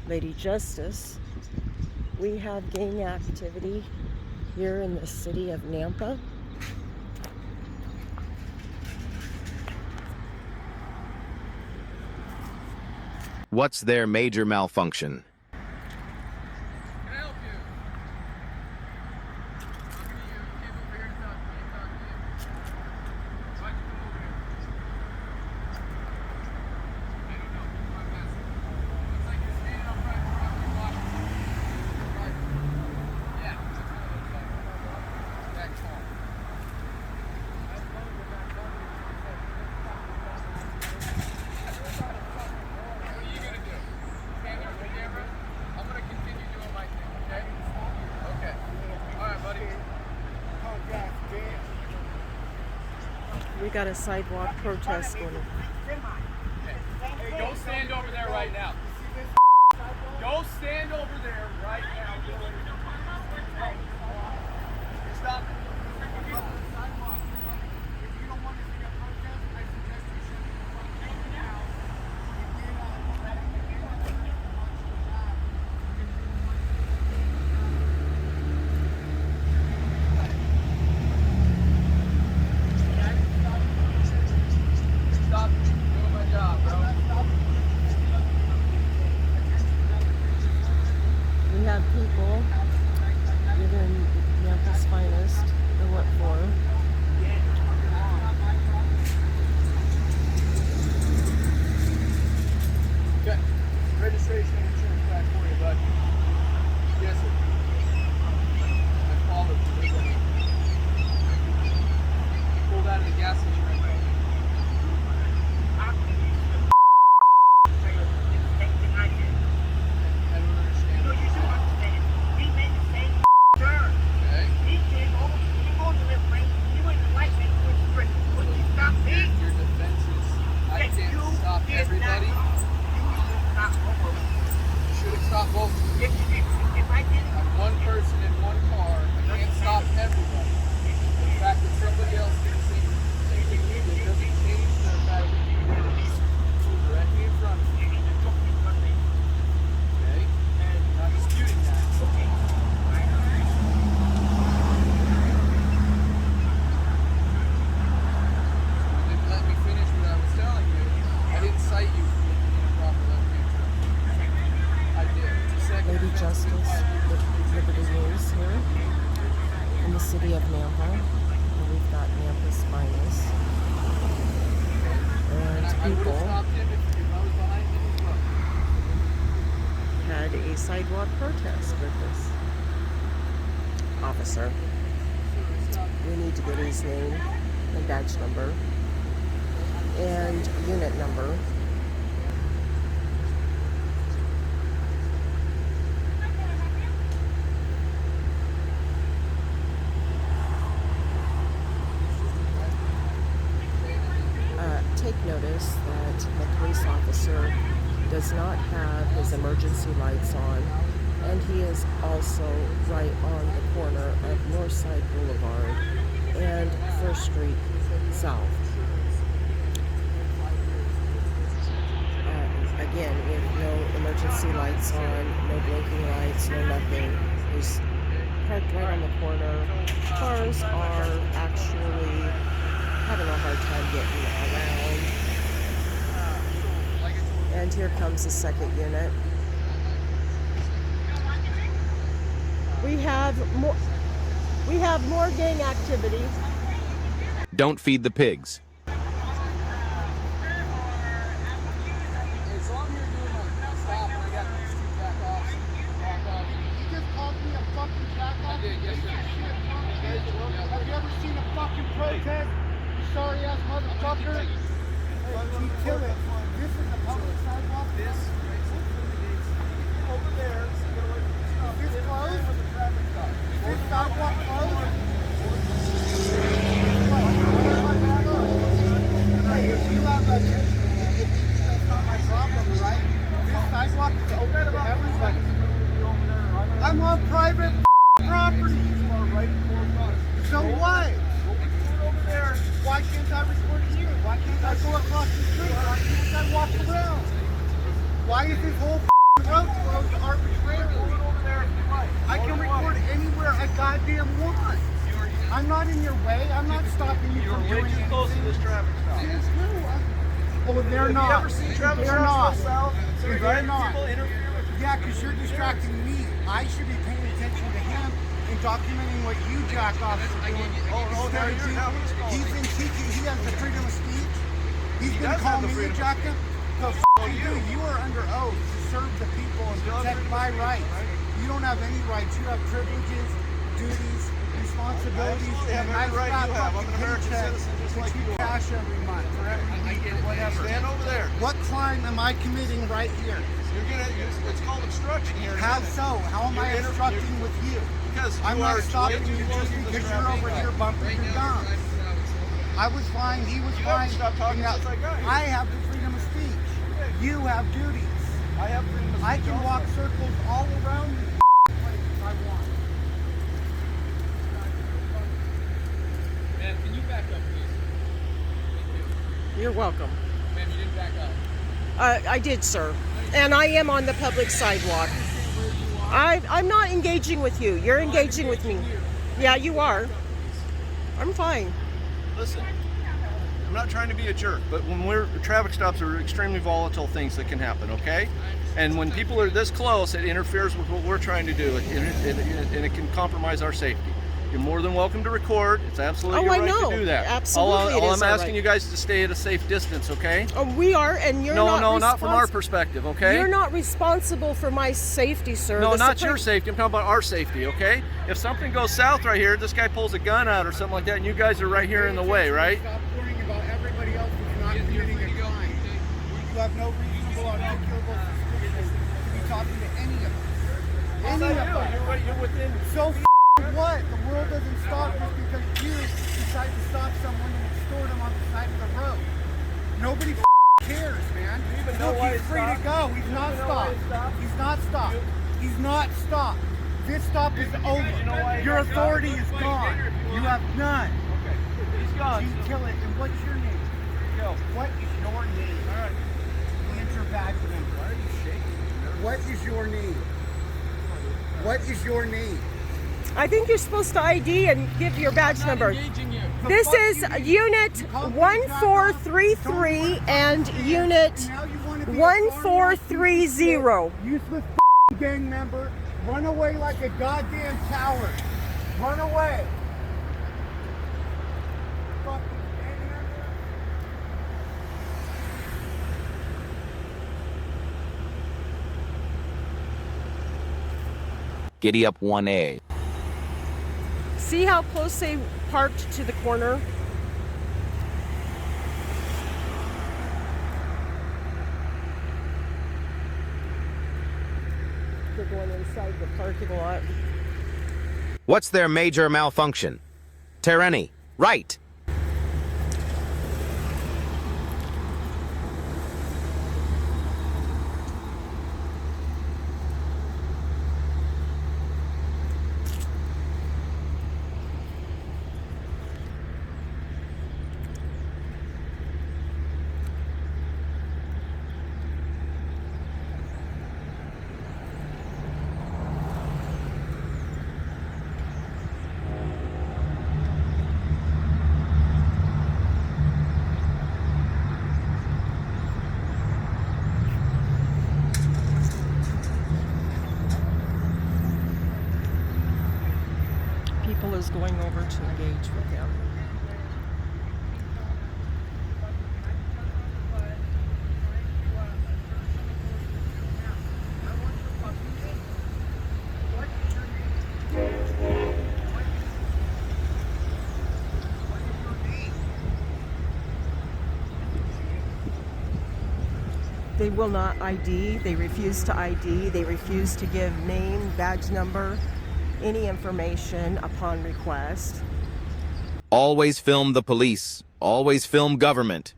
Lady Justice. We have gang activity here in the city of Nampa. What's their major malfunction? We got a sidewalk protest going. Hey, go stand over there right now. Go stand over there right now. Stop. We have people giving Nampa's finest the what for. Okay. Registration and insurance back for you, bud. Yes, sir. I followed you. Pulled out of the gas station right now. One person in one car, I can't stop everybody. The fact that somebody else can see it doesn't change the fact that you move directly in front of me. Okay? Not disputing that. You didn't let me finish what I was telling you. I didn't cite you for making an improper left-hand turn. I did. Lady Justice, Liberty News here in the city of Nampa. And we've got Nampa's finest. And people had a sidewalk protest with this officer. We need to get his name and badge number and unit number. Take notice that the police officer does not have his emergency lights on, and he is also right on the corner of Northside Boulevard and 1st Street South. Again, with no emergency lights on, no blinking lights, no nothing. He's parked right on the corner. Cars are actually having a hard time getting around. And here comes the second unit. We have more gang activity. Don't feed the pigs. Have you ever seen a fucking protest? You sorry ass motherfucker. Hey, kill it. This is a public sidewalk. This over there. Is this closed? Is this sidewalk closed? Hey, if you have a that's not my problem, right? This sidewalk is open to everybody. I'm on private property. So what? Over there. Why can't I record here? Why can't I go across the street? Why can't I walk around? Why is this whole road closed arbitrarily. I can record anywhere I goddamn want. I'm not in your way. I'm not stopping you from doing anything. Close to this traffic stop. Oh, they're Have not. you ever seen traffic They're not. stops go south? They're not. People interfere with Yeah, because you're distracting me. I should be paying attention to him and documenting what you jack off are doing. now he's calling He's been teaching. He has the freedom of speech. He's going to does call have the me a freedom of jacker. So you. You are under oath to serve the people and protect my rights. You don't have any rights. You have privileges, duties, responsibilities, and a nice fat fucking paycheck which you cash every month or every week or whatever. Stand over there. What crime am I committing right here? It's called obstruction here. How so? How am I obstructing with you? Because I'm you not are stopping way you too close just to the because traffic you're over light. here bumping your gums. I was fine, he was You fine. haven't stopped talking Now, since I got here. I have the freedom of speech. You have duties. I have freedom of speech I can also. walk circles all around this place if I want. Man, can you back up, please? Thank you. You're welcome. Man, you didn't back up. I did, sir. And I am on the public sidewalk. I'm not engaging with you. You're engaging with me. Yeah, you are. I'm fine. Listen, I'm not trying to be a jerk, but when traffic stops are extremely volatile things that can happen, okay? And when people are this close, it interferes with what we're trying to do, and it can compromise our safety. You're more than welcome to record. It's absolutely your I right know. to do that. Absolutely, it all is I'm our asking right. you guys to stay at a safe distance, okay? Oh, we are, and you're Not from our perspective, okay? You're not responsible for my safety, sir. No, The not Supreme- your safety. I'm talking about our safety, okay? If something goes south right here, this guy pulls a gun out or something like that, and you guys are right here in the way, right? Stop worrying about everybody else who's not committing a crime. You have no reasonable articulable suspicion to be talking to any of us. Any of us. You're within. So what? The world doesn't stop just because you decide to stop someone and extort them on the side of the road. Nobody cares, man. even know Look, why he's it free to stopped? go. He's not even know why stopped. it stopped? He's not stopped. He's not stopped. This stop is know why over. it Your got stopped? authority is gone. You have none. Okay, he's gone. You kill it. And what's your name? Go. What is your name? All right. Answer badge number. Why are you shaking? What is your name? What is your name? I think you're supposed to ID and give your badge number. Engaging you. This fuck is you mean? Unit You called me 1433 and Unit Now you want to be a 1430. useless gang member. Run away like a goddamn coward. Run away. Fucking gang member. Giddy up 1A. See how close they parked to the corner? They're going inside the parking lot. What's their major malfunction? TYRANT, right. People is going over to engage with him. They will not ID. They refuse to ID. They refuse to give name, badge number, any information upon request. Always film the police. Always film government.